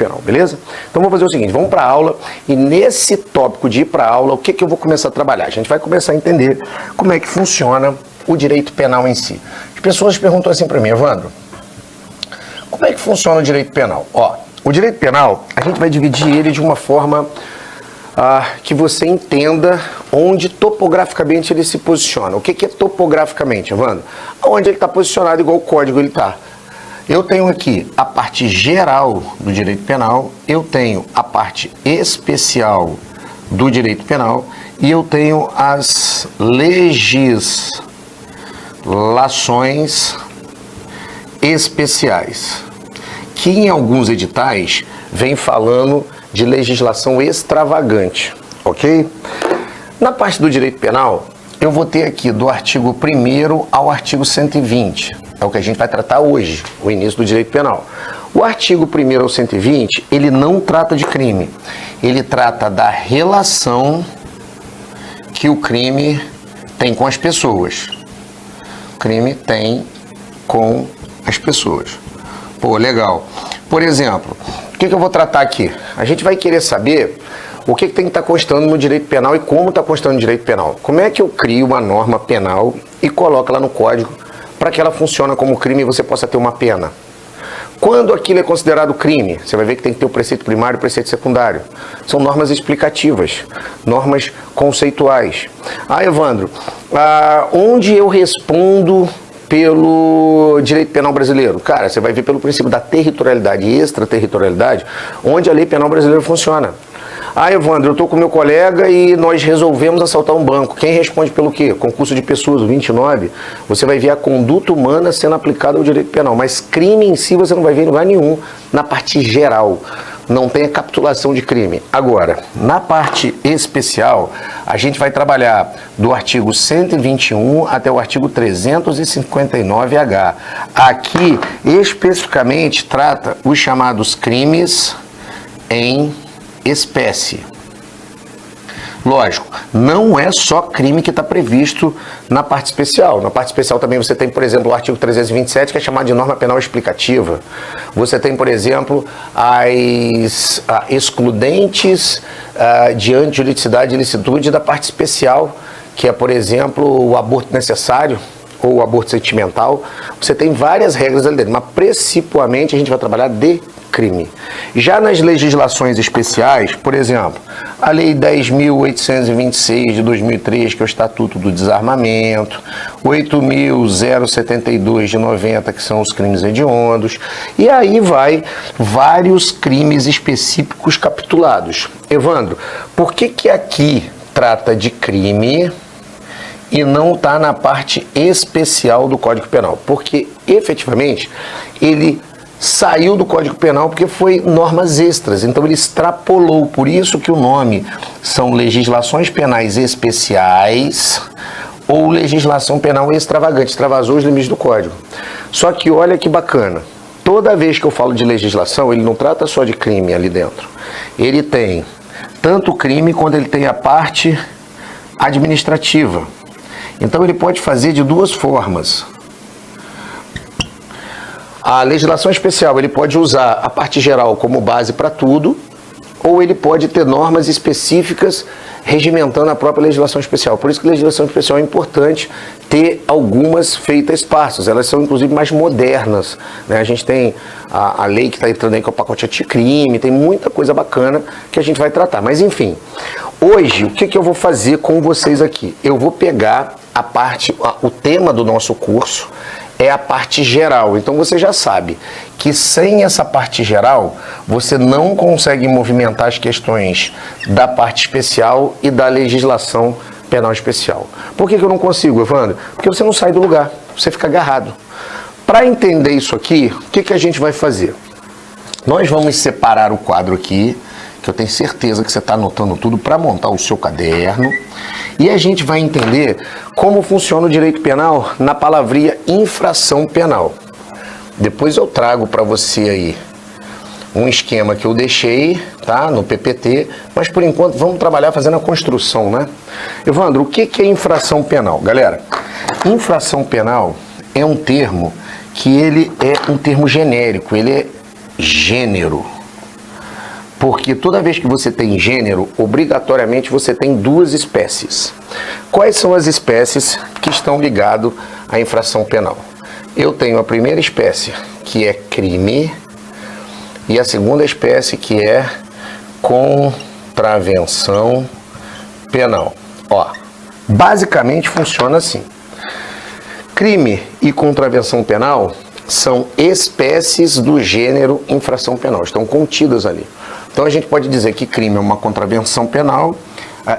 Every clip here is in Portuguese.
Penal, beleza? Então vamos fazer o seguinte, vamos para a aula e nesse tópico de ir para a aula, o que eu vou começar a trabalhar? A gente vai começar a entender como é que funciona o direito penal em si. As pessoas perguntam assim para mim, Evandro, como é que funciona o direito penal? Ó, o direito penal, a gente vai dividir ele de uma forma que você entenda onde topograficamente ele se posiciona. O que é topograficamente, Evandro? Onde ele está posicionado igual o código ele está. Eu tenho aqui a parte geral do direito penal, eu tenho a parte especial do direito penal e eu tenho as legislações especiais, que em alguns editais vem falando de legislação extravagante, ok? Na parte do direito penal, eu vou ter aqui do artigo 1º ao artigo 120, é o que a gente vai tratar hoje, o início do direito penal. O artigo 1º ao 120, ele não trata de crime, ele trata da relação que o crime tem com as pessoas. O crime tem com as pessoas. Pô, legal. Por exemplo, o que eu vou tratar aqui? A gente vai querer saber o que tem que estar constando no direito penal e como está constando no direito penal. Como é que eu crio uma norma penal e coloco ela no código para que ela funcione como crime e você possa ter uma pena? Quando aquilo é considerado crime, você vai ver que tem que ter o preceito primário e o preceito secundário. São normas explicativas, normas conceituais. Evandro, onde eu respondo pelo direito penal brasileiro? Cara, você vai ver pelo princípio da territorialidade e extraterritorialidade, onde a lei penal brasileira funciona. Evandro, eu estou com meu colega e nós resolvemos assaltar um banco. Quem responde pelo quê? Concurso de pessoas, o 29. Você vai ver a conduta humana sendo aplicada ao direito penal, mas crime em si você não vai ver em lugar nenhum na parte geral. Não tem a capitulação de crime. Agora, na parte especial, a gente vai trabalhar do artigo 121 até o artigo 359H. Aqui, especificamente, trata os chamados crimes em espécie. Lógico, não é só crime que está previsto na parte especial. Na parte especial também você tem, por exemplo, o artigo 327, que é chamado de norma penal explicativa. Você tem, por exemplo, as excludentes diante de juridicidade e ilicitude da parte especial, que é, por exemplo, o aborto necessário ou o aborto sentimental. Você tem várias regras ali dentro, mas principalmente a gente vai trabalhar de crime. Já nas legislações especiais, por exemplo, a Lei 10.826 de 2003, que é o Estatuto do Desarmamento, 8.072 de 90, que são os crimes hediondos, e aí vai vários crimes específicos capitulados. Evandro, por que aqui trata de crime e não está na parte especial do Código Penal? Porque, efetivamente, ele saiu do Código Penal porque foi normas extras, então ele extrapolou, por isso que o nome são legislações penais especiais ou legislação penal extravagante, extravasou os limites do Código. Só que olha que bacana, toda vez que eu falo de legislação, ele não trata só de crime ali dentro, ele tem tanto crime quanto ele tem a parte administrativa. Então ele pode fazer de duas formas. A legislação especial, ele pode usar a parte geral como base para tudo, ou ele pode ter normas específicas regimentando a própria legislação especial. Por isso que a legislação especial é importante ter algumas feitas partes. Elas são, inclusive, mais modernas, né? A gente tem a lei que está entrando aí com o pacote anticrime, tem muita coisa bacana que a gente vai tratar. Mas, enfim, hoje, o que eu vou fazer com vocês aqui? Eu vou pegar o tema do nosso curso, é a parte geral. Então você já sabe que sem essa parte geral, você não consegue movimentar as questões da parte especial e da legislação penal especial. Por que eu não consigo, Evandro? Porque você não sai do lugar, você fica agarrado. Para entender isso aqui, o que a gente vai fazer? Nós vamos separar o quadro aqui, que eu tenho certeza que você está anotando tudo para montar o seu caderno. E a gente vai entender como funciona o direito penal na palavrinha infração penal. Depois eu trago para você aí um esquema que eu deixei, tá, no PPT, mas por enquanto vamos trabalhar fazendo a construção, né? Evandro, o que é infração penal? Galera, infração penal é um termo que ele é um termo genérico, ele é gênero. Porque toda vez que você tem gênero, obrigatoriamente você tem duas espécies. Quais são as espécies que estão ligadas à infração penal? Eu tenho a primeira espécie, que é crime, e a segunda espécie, que é contravenção penal. Ó, basicamente funciona assim. Crime e contravenção penal são espécies do gênero infração penal, estão contidas ali. Então a gente pode dizer que crime é uma contravenção penal,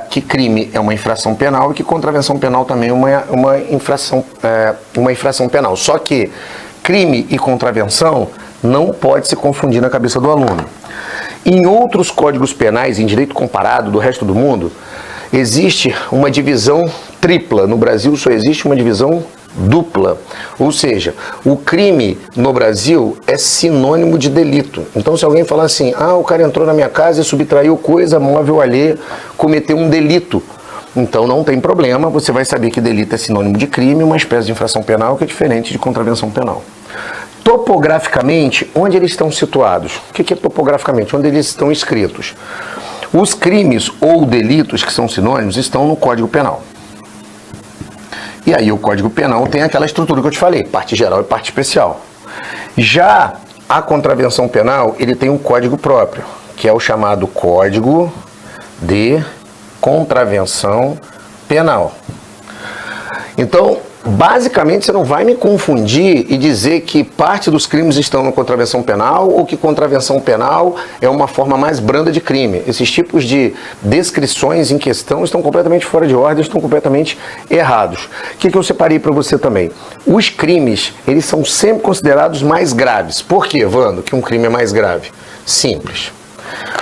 que crime é uma infração penal e que contravenção penal também é uma infração penal. Só que crime e contravenção não pode se confundir na cabeça do aluno. Em outros códigos penais, em direito comparado do resto do mundo, existe uma divisão tripla. No Brasil só existe uma divisão dupla, ou seja, o crime no Brasil é sinônimo de delito. Então, se alguém falar assim, o cara entrou na minha casa e subtraiu coisa móvel alheia, cometeu um delito, então não tem problema, você vai saber que delito é sinônimo de crime, uma espécie de infração penal que é diferente de contravenção penal. Topograficamente, onde eles estão situados? O que é topograficamente? Onde eles estão escritos? Os crimes ou delitos, que são sinônimos, estão no Código Penal. E aí o Código Penal tem aquela estrutura que eu te falei, parte geral e parte especial. Já a contravenção penal, ele tem um código próprio, que é o chamado Código de Contravenção Penal. Então, basicamente, você não vai me confundir e dizer que parte dos crimes estão na contravenção penal ou que contravenção penal é uma forma mais branda de crime. Esses tipos de descrições em questão estão completamente fora de ordem, estão completamente errados. O que eu separei para você também? Os crimes, eles são sempre considerados mais graves. Por quê, Vando, que um crime é mais grave? Simples.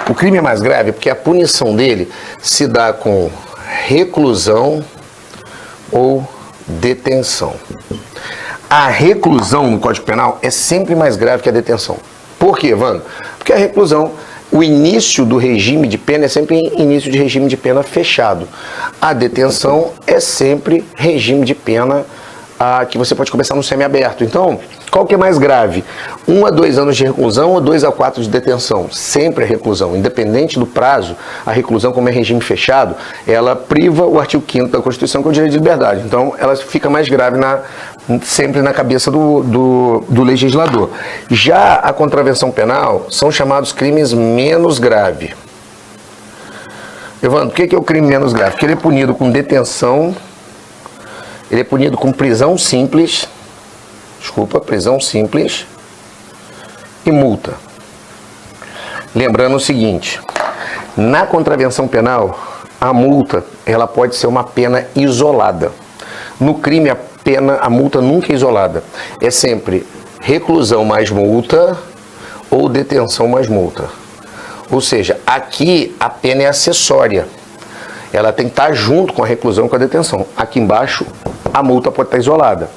O crime é mais grave porque a punição dele se dá com reclusão ou detenção. A reclusão no Código Penal é sempre mais grave que a detenção. Por quê, Vando? Porque a reclusão, o início do regime de pena é sempre início de regime de pena fechado. A detenção é sempre regime de pena que você pode começar no semiaberto. Então, qual que é mais grave? 1 a 2 anos de reclusão ou 2 a 4 de detenção? Sempre é reclusão. Independente do prazo, a reclusão, como é regime fechado, ela priva o artigo 5º da Constituição, que é o direito de liberdade. Então, ela fica mais grave sempre na cabeça do legislador. Já a contravenção penal são chamados crimes menos graves. Evandro, o que é o crime menos grave? Porque ele é punido com detenção, ele é punido com prisão simples e multa. Lembrando o seguinte, na contravenção penal, a multa, ela pode ser uma pena isolada. No crime, a multa nunca é isolada. É sempre reclusão mais multa ou detenção mais multa. Ou seja, aqui a pena é acessória. Ela tem que estar junto com a reclusão e com a detenção. Aqui embaixo, a multa pode estar isolada.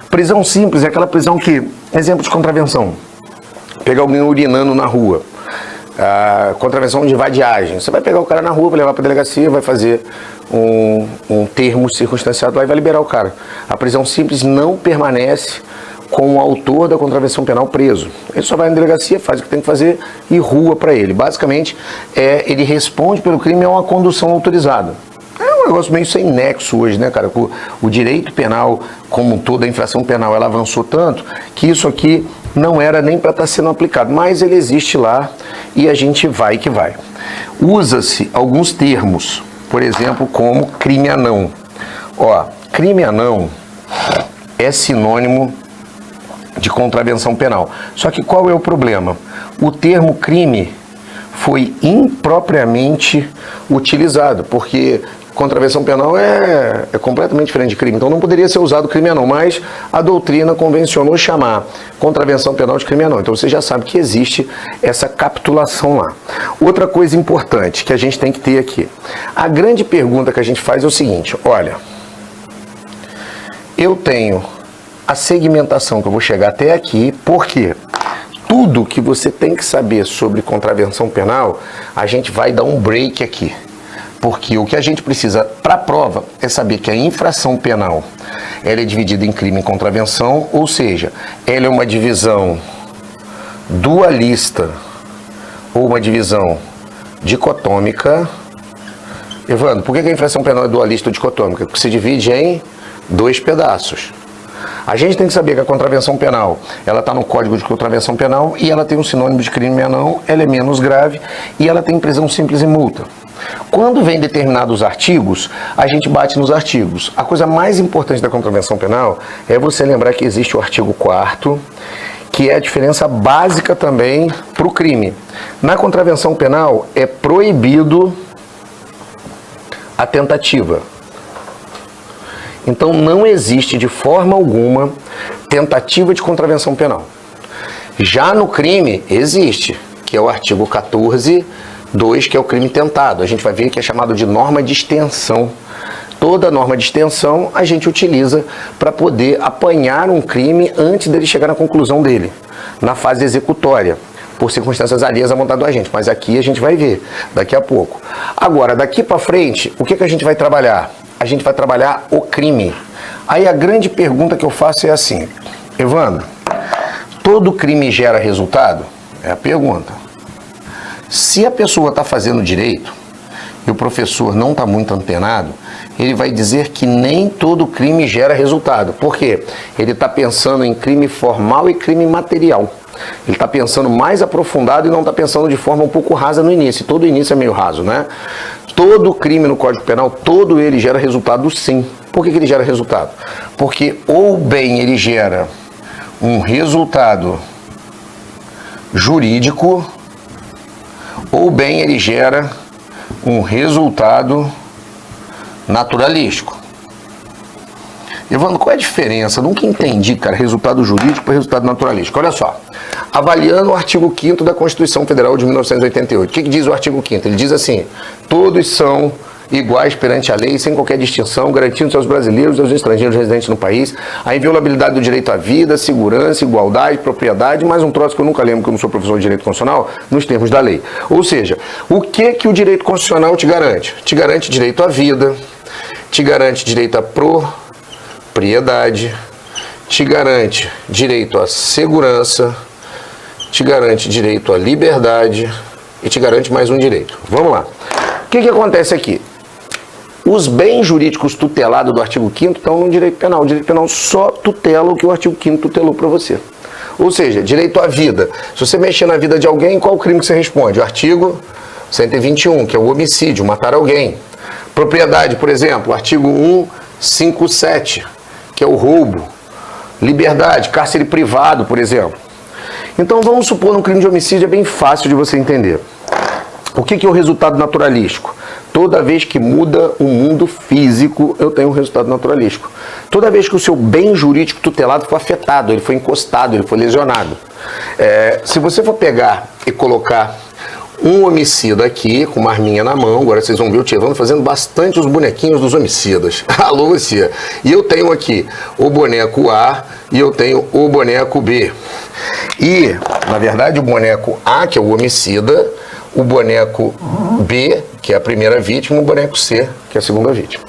Prisão simples é aquela prisão que, exemplo de contravenção, pegar alguém urinando na rua, contravenção de vadiagem. Você vai pegar o cara na rua, vai levar para a delegacia, vai fazer um termo circunstanciado lá e vai liberar o cara. A prisão simples não permanece com o autor da contravenção penal preso. Ele só vai na delegacia, faz o que tem que fazer e rua para ele. Basicamente, ele responde pelo crime a uma condução autorizada. É um negócio meio sem nexo hoje, né, cara? O direito penal, como toda a infração penal, ela avançou tanto que isso aqui não era nem para estar sendo aplicado, mas ele existe lá e a gente vai que vai. Usa-se alguns termos, por exemplo, como crime anão. Crime anão é sinônimo de contravenção penal. Só que qual é o problema? O termo crime foi impropriamente utilizado, porque contravenção penal é completamente diferente de crime, então não poderia ser usado crime anão, mas a doutrina convencionou chamar contravenção penal de crime anão, então você já sabe que existe essa capitulação lá. Outra coisa importante que a gente tem que ter aqui, a grande pergunta que a gente faz é o seguinte, olha, eu tenho a segmentação que eu vou chegar até aqui, porque tudo que você tem que saber sobre contravenção penal, a gente vai dar um break aqui. Porque o que a gente precisa para a prova é saber que a infração penal ela é dividida em crime e contravenção, ou seja, ela é uma divisão dualista ou uma divisão dicotômica. Evandro, por que a infração penal é dualista ou dicotômica? Porque se divide em dois pedaços. A gente tem que saber que a contravenção penal, ela está no Código de Contravenção Penal e ela tem um sinônimo de crime menor, ela é menos grave e ela tem prisão simples e multa. Quando vem determinados artigos, a gente bate nos artigos. A coisa mais importante da contravenção penal é você lembrar que existe o artigo 4º, que é a diferença básica também para o crime. Na contravenção penal é proibido a tentativa. Então não existe de forma alguma tentativa de contravenção penal. Já no crime existe, que é o artigo 14(2), que é o crime tentado. A gente vai ver que é chamado de norma de extensão. Toda norma de extensão a gente utiliza para poder apanhar um crime antes dele chegar na conclusão dele, na fase executória, por circunstâncias alheias à vontade do agente. Mas aqui a gente vai ver daqui a pouco. Agora, daqui para frente, o que a gente vai trabalhar? A gente vai trabalhar o crime. Aí a grande pergunta que eu faço é assim: Evandro, todo crime gera resultado? É a pergunta. Se a pessoa está fazendo direito e o professor não está muito antenado, ele vai dizer que nem todo crime gera resultado. Por quê? Ele está pensando em crime formal e crime material. Ele está pensando mais aprofundado e não está pensando de forma um pouco rasa no início. Todo início é meio raso, né? Todo crime no Código Penal, todo ele gera resultado sim. Por que ele gera resultado? Porque ou bem ele gera um resultado jurídico, ou bem ele gera um resultado naturalístico. Evandro, qual é a diferença? Eu nunca entendi, cara, resultado jurídico para resultado naturalístico. Olha só, avaliando o artigo 5º da Constituição Federal de 1988, o que diz o artigo 5º? Ele diz assim: todos são iguais perante a lei, sem qualquer distinção, garantindo aos brasileiros e aos estrangeiros residentes no país a inviolabilidade do direito à vida, segurança, igualdade, propriedade, mais um troço que eu nunca lembro, que eu não sou professor de direito constitucional, nos termos da lei. Ou seja, o que o direito constitucional te garante? Te garante direito à vida, te garante direito à propriedade, te garante direito à segurança, te garante direito à liberdade e te garante mais um direito. Vamos lá. O que acontece aqui? Os bens jurídicos tutelados do artigo 5º estão no direito penal. O direito penal só tutela o que o artigo 5º tutelou para você. Ou seja, direito à vida. Se você mexer na vida de alguém, qual o crime que você responde? O artigo 121, que é o homicídio, matar alguém. Propriedade, por exemplo, o artigo 157, que é o roubo. Liberdade, cárcere privado, por exemplo. Então vamos supor um crime de homicídio, é bem fácil de você entender. O que é o resultado naturalístico? Toda vez que muda o mundo físico, eu tenho um resultado naturalístico. Toda vez que o seu bem jurídico tutelado foi afetado, ele foi encostado, ele foi lesionado. Se você for pegar e colocar um homicida aqui, com uma arminha na mão, agora vocês vão ver o Evandro fazendo bastante os bonequinhos dos homicidas. Alô, você. E eu tenho aqui o boneco A e eu tenho o boneco B. E, na verdade, o boneco A, que é o homicida, o boneco B, que é a primeira vítima, o boneco C, que é a segunda vítima.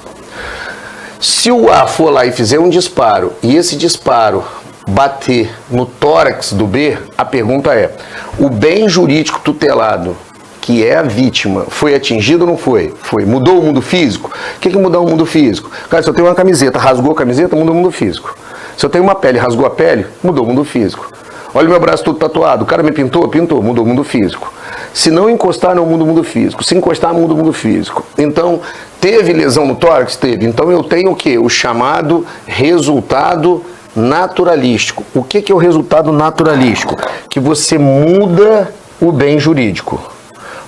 Se o A for lá e fizer um disparo, e esse disparo bater no tórax do B, a pergunta é: o bem jurídico tutelado, que é a vítima, foi atingido ou não foi? Foi. Mudou o mundo físico? O que mudou o mundo físico? Cara, se eu tenho uma camiseta, rasgou a camiseta, mudou o mundo físico. Se eu tenho uma pele, rasgou a pele, mudou o mundo físico. Olha o meu braço todo tatuado, o cara me pintou, mudou o mundo físico. Se não encostar, não muda o mundo físico. Se encostar, muda o mundo físico. Então, teve lesão no tórax? Teve. Então eu tenho o quê? O chamado resultado naturalístico. O que é o resultado naturalístico? Que você muda o bem jurídico.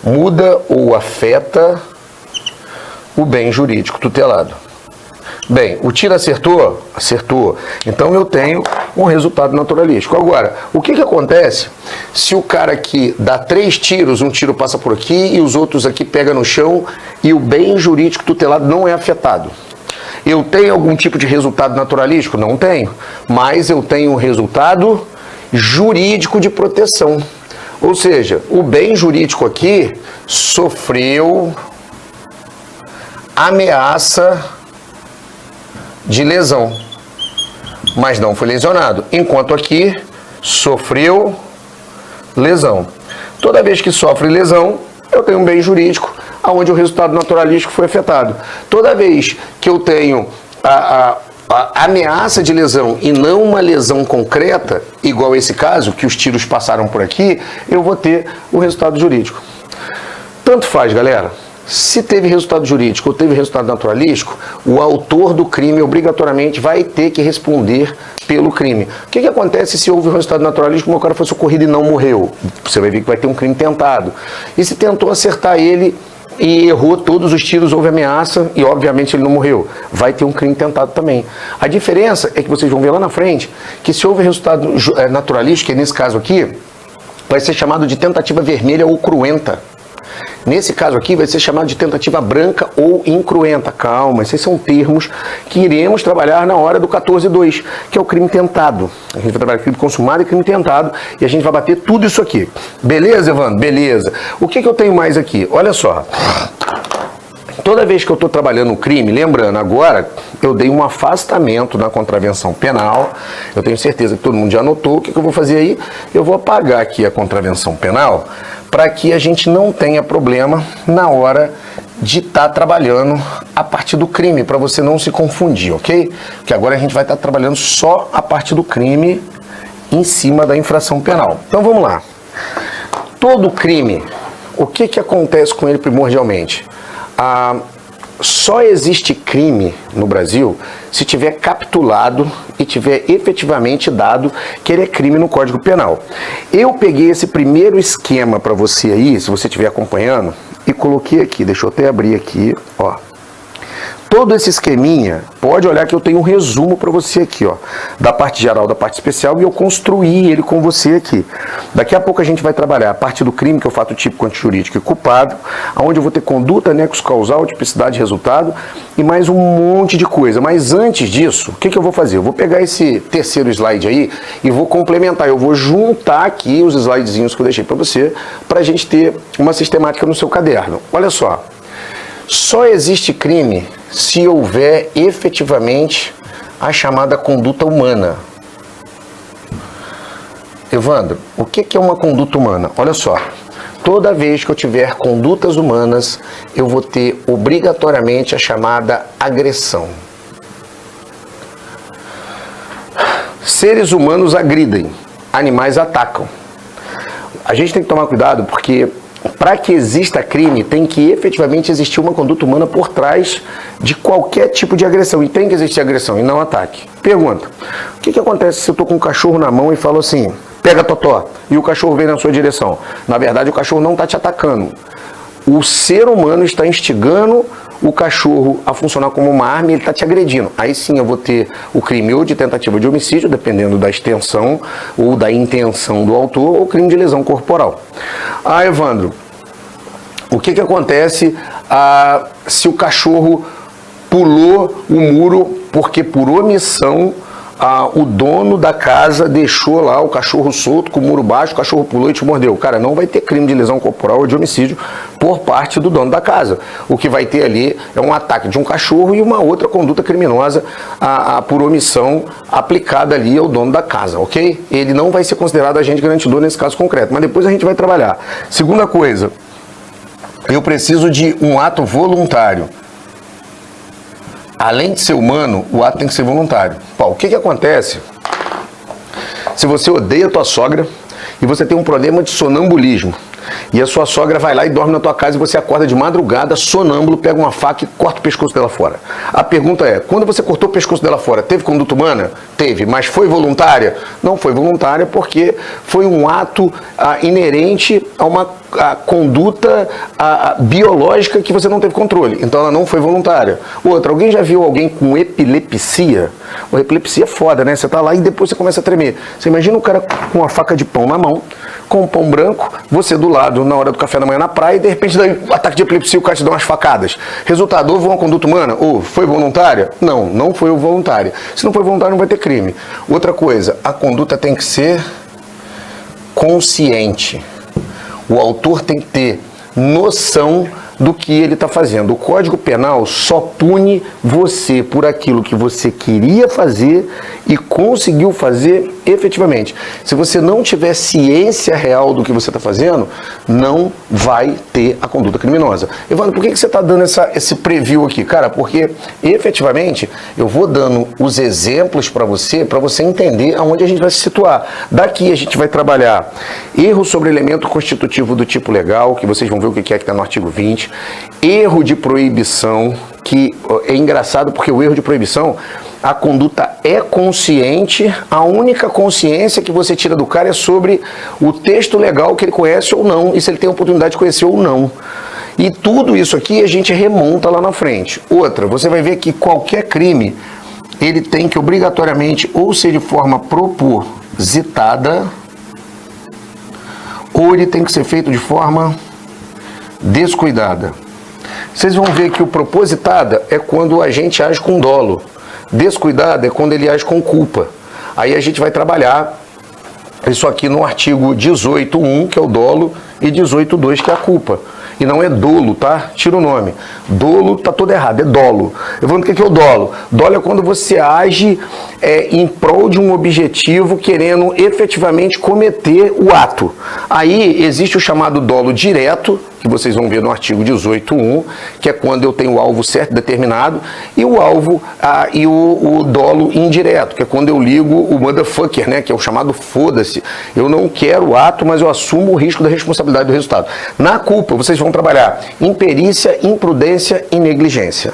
Muda ou afeta o bem jurídico tutelado. Bem, o tiro acertou? Acertou. Então eu tenho um resultado naturalístico. Agora, o que acontece se o cara aqui dá 3 tiros, um tiro passa por aqui e os outros aqui pegam no chão e o bem jurídico tutelado não é afetado? Eu tenho algum tipo de resultado naturalístico? Não tenho. Mas eu tenho um resultado jurídico de proteção. Ou seja, o bem jurídico aqui sofreu ameaça de lesão, mas não foi lesionado, enquanto aqui sofreu lesão. Toda vez que sofre lesão, eu tenho um bem jurídico onde o resultado naturalístico foi afetado. Toda vez que eu tenho a ameaça de lesão e não uma lesão concreta, igual esse caso, que os tiros passaram por aqui, eu vou ter o resultado jurídico. Tanto faz, galera. Se teve resultado jurídico ou teve resultado naturalístico, o autor do crime obrigatoriamente vai ter que responder pelo crime. O que acontece se houve um resultado naturalístico e o cara foi socorrido e não morreu? Você vai ver que vai ter um crime tentado. E se tentou acertar ele e errou todos os tiros, houve ameaça e obviamente ele não morreu, vai ter um crime tentado também. A diferença é que vocês vão ver lá na frente que se houve resultado naturalístico, que é nesse caso aqui, vai ser chamado de tentativa vermelha ou cruenta. Nesse caso aqui vai ser chamado de tentativa branca ou incruenta. Calma, esses são termos que iremos trabalhar na hora do 14.2, que é o crime tentado. A gente vai trabalhar crime consumado e crime tentado e a gente vai bater tudo isso aqui. Beleza, Evandro? Beleza. O que eu tenho mais aqui? Olha só. Toda vez que eu estou trabalhando um crime, lembrando, agora eu dei um afastamento na contravenção penal, eu tenho certeza que todo mundo já anotou. O que eu vou fazer aí? Eu vou apagar aqui a contravenção penal para que a gente não tenha problema na hora de estar trabalhando a parte do crime, para você não se confundir, ok? Porque agora a gente vai estar trabalhando só a parte do crime em cima da infração penal. Então vamos lá. Todo crime, o que acontece com ele primordialmente? Só existe crime no Brasil se tiver capitulado e tiver efetivamente dado que ele é crime no Código Penal. Eu peguei esse primeiro esquema para você aí, se você estiver acompanhando, e coloquei aqui, deixa eu até abrir aqui, ó. Todo esse esqueminha, pode olhar que eu tenho um resumo para você aqui, ó, da parte geral, da parte especial, e eu construí ele com você aqui. Daqui a pouco a gente vai trabalhar a parte do crime, que é o fato típico antijurídico e culpado, onde eu vou ter conduta, nexo causal, tipicidade, resultado, e mais um monte de coisa. Mas antes disso, o que eu vou fazer? Eu vou pegar esse terceiro slide aí e vou complementar, eu vou juntar aqui os slidezinhos que eu deixei para você, para a gente ter uma sistemática no seu caderno. Olha só. Só existe crime se houver efetivamente a chamada conduta humana. Evandro, o que é uma conduta humana? Olha só, toda vez que eu tiver condutas humanas, eu vou ter obrigatoriamente a chamada agressão. Seres humanos agridem, animais atacam. A gente tem que tomar cuidado porque para que exista crime, tem que efetivamente existir uma conduta humana por trás de qualquer tipo de agressão. E tem que existir agressão e não ataque. Pergunta, o que acontece se eu estou com um cachorro na mão e falo assim, pega totó, e o cachorro vem na sua direção? Na verdade, o cachorro não está te atacando. O ser humano está instigando o cachorro a funcionar como uma arma e ele está te agredindo. Aí sim eu vou ter o crime ou de tentativa de homicídio, dependendo da extensão ou da intenção do autor, ou crime de lesão corporal. Evandro, o que acontece se o cachorro pulou o muro porque por omissão o dono da casa deixou lá o cachorro solto com o muro baixo, o cachorro pulou e te mordeu? Cara, não vai ter crime de lesão corporal ou de homicídio por parte do dono da casa. O que vai ter ali é um ataque de um cachorro e uma outra conduta criminosa por omissão aplicada ali ao dono da casa, ok? Ele não vai ser considerado agente garantidor nesse caso concreto, mas depois a gente vai trabalhar. Segunda coisa, eu preciso de um ato voluntário. Além de ser humano, o ato tem que ser voluntário. Pô, o que acontece se você odeia a tua sogra e você tem um problema de sonambulismo? E a sua sogra vai lá e dorme na tua casa e você acorda de madrugada, sonâmbulo, pega uma faca e corta o pescoço dela fora. A pergunta é, quando você cortou o pescoço dela fora, teve conduta humana? Teve, mas foi voluntária? Não foi voluntária porque foi um ato inerente a uma conduta biológica que você não teve controle. Então ela não foi voluntária. Outra, alguém já viu alguém com epilepsia? A epilepsia é foda, né? Você tá lá e depois você começa a tremer. Você imagina um cara com uma faca de pão na mão, com um pão branco, você do lado na hora do café da manhã na praia e de repente dá um ataque de epilepsia e o cara te dá umas facadas. Resultado, houve uma conduta humana? Ou foi voluntária? Não, não foi voluntária. Se não foi voluntária, não vai ter crime. Outra coisa, a conduta tem que ser consciente. O autor tem que ter noção do que ele está fazendo. O Código Penal só pune você por aquilo que você queria fazer e conseguiu fazer efetivamente. Se você não tiver ciência real do que você está fazendo, não vai ter a conduta criminosa. Evandro, por que você está dando esse preview aqui? Cara, porque efetivamente eu vou dando os exemplos para você entender aonde a gente vai se situar. Daqui a gente vai trabalhar erro sobre elemento constitutivo do tipo legal, que vocês vão ver o que está no artigo 20, erro de proibição, que é engraçado porque o erro de proibição, a conduta é consciente, a única consciência que você tira do cara é sobre o texto legal que ele conhece ou não, e se ele tem a oportunidade de conhecer ou não. E tudo isso aqui a gente remonta lá na frente. Outra, você vai ver que qualquer crime, ele tem que obrigatoriamente ou ser de forma propositada, ou ele tem que ser feito de forma descuidada. Vocês vão ver que o propositada é quando a gente age com dolo. Descuidada é quando ele age com culpa. Aí a gente vai trabalhar isso aqui no artigo 18.1, que é o dolo, e 18.2, que é a culpa. E não é dolo, tá? Tira o nome. Dolo tá todo errado, é dolo. Eu vou dizer o que é o dolo. Dolo é quando você age em prol de um objetivo, querendo efetivamente cometer o ato. Aí existe o chamado dolo direto, que vocês vão ver no artigo 18.1, que é quando eu tenho o alvo certo determinado, e o alvo e o dolo indireto, que é quando eu ligo o motherfucker, né, que é o chamado foda-se. Eu não quero o ato, mas eu assumo o risco da responsabilidade do resultado. Na culpa, vocês vão trabalhar imperícia, imprudência e negligência.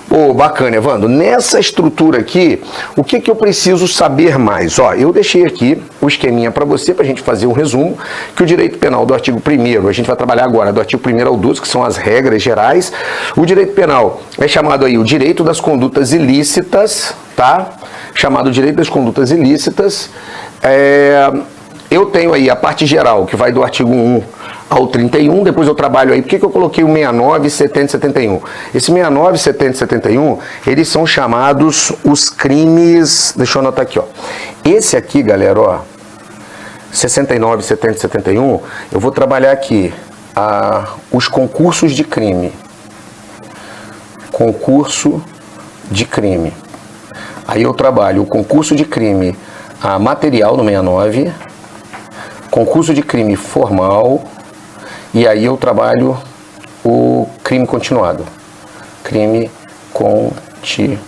Pô, bacana, Evandro. Nessa estrutura aqui, o que eu preciso saber mais? Ó, eu deixei aqui o esqueminha para você, para a gente fazer um resumo, que o direito penal do artigo 1º, a gente vai trabalhar agora do artigo 1º ao 12, que são as regras gerais. O direito penal é chamado aí o direito das condutas ilícitas, tá? Chamado direito das condutas ilícitas. Eu tenho aí a parte geral, que vai do artigo 1 ao 31, depois eu trabalho aí, por que eu coloquei o 69, 70 e 71? Esse 69, 70 e 71, eles são chamados os crimes, deixa eu anotar aqui, ó. Esse aqui, galera, ó, 69, 70 e 71, eu vou trabalhar aqui os concursos de crime. Concurso de crime. Aí eu trabalho o concurso de crime material no 69, concurso de crime formal, e aí eu trabalho o crime continuado. Crime continuado.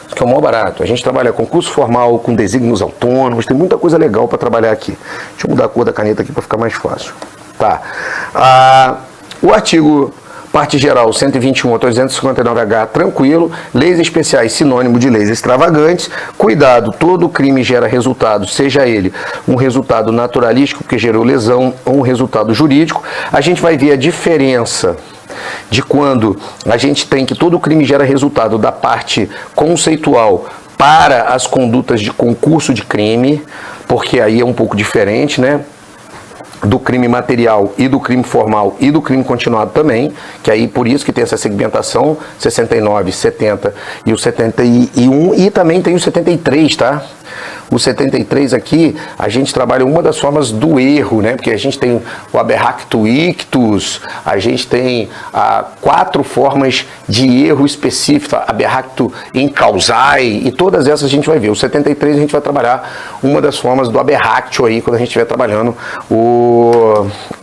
Isso que é o maior barato. A gente trabalha concurso formal com desígnios autônomos, tem muita coisa legal para trabalhar aqui. Deixa eu mudar a cor da caneta aqui para ficar mais fácil. Tá. O artigo parte geral 121 a 359H, tranquilo. Leis especiais, sinônimo de leis extravagantes. Cuidado, todo crime gera resultado, seja ele um resultado naturalístico que gerou lesão ou um resultado jurídico. A gente vai ver a diferença de quando a gente tem que todo crime gera resultado da parte conceitual para as condutas de concurso de crime, porque aí é um pouco diferente, né? Do crime material e do crime formal e do crime continuado também, que aí por isso que tem essa segmentação 69, 70 e o 71, e também tem o 73, tá? O 73 aqui, a gente trabalha uma das formas do erro, né? Porque a gente tem o aberracto ictus, a gente tem 4 formas de erro específico, aberracto incausae, e todas essas a gente vai ver. O 73 a gente vai trabalhar uma das formas do aberractio aí, quando a gente estiver trabalhando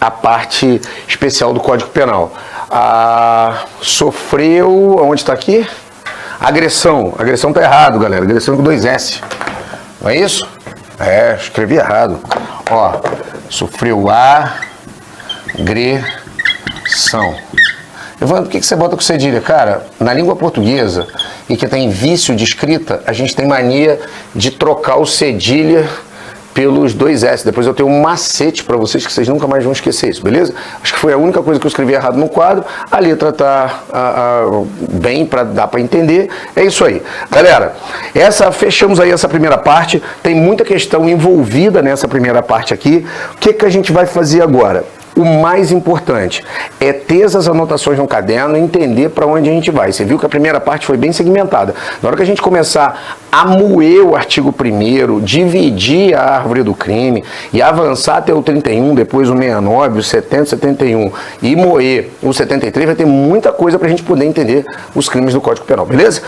a parte especial do Código Penal. Sofreu, onde está aqui? Agressão. Agressão tá errado, galera. Agressão com 2S. Não é isso? Escrevi errado. Ó, sofreu agressão. Evandro, por que você bota com cedilha? Cara, na língua portuguesa, e que tem vício de escrita, a gente tem mania de trocar o cedilha pelos 2S. Depois eu tenho um macete para vocês que vocês nunca mais vão esquecer isso, beleza? Acho que foi a única coisa que eu escrevi errado no quadro. A letra tá bem, dá para entender. É isso aí. Galera, fechamos aí essa primeira parte. Tem muita questão envolvida nessa primeira parte aqui. O que a gente vai fazer agora? O mais importante é ter essas anotações no caderno e entender para onde a gente vai. Você viu que a primeira parte foi bem segmentada. Na hora que a gente começar a moer o artigo 1º, dividir a árvore do crime e avançar até o 31, depois o 69, o 70, 71 e moer o 73, vai ter muita coisa para a gente poder entender os crimes do Código Penal, beleza?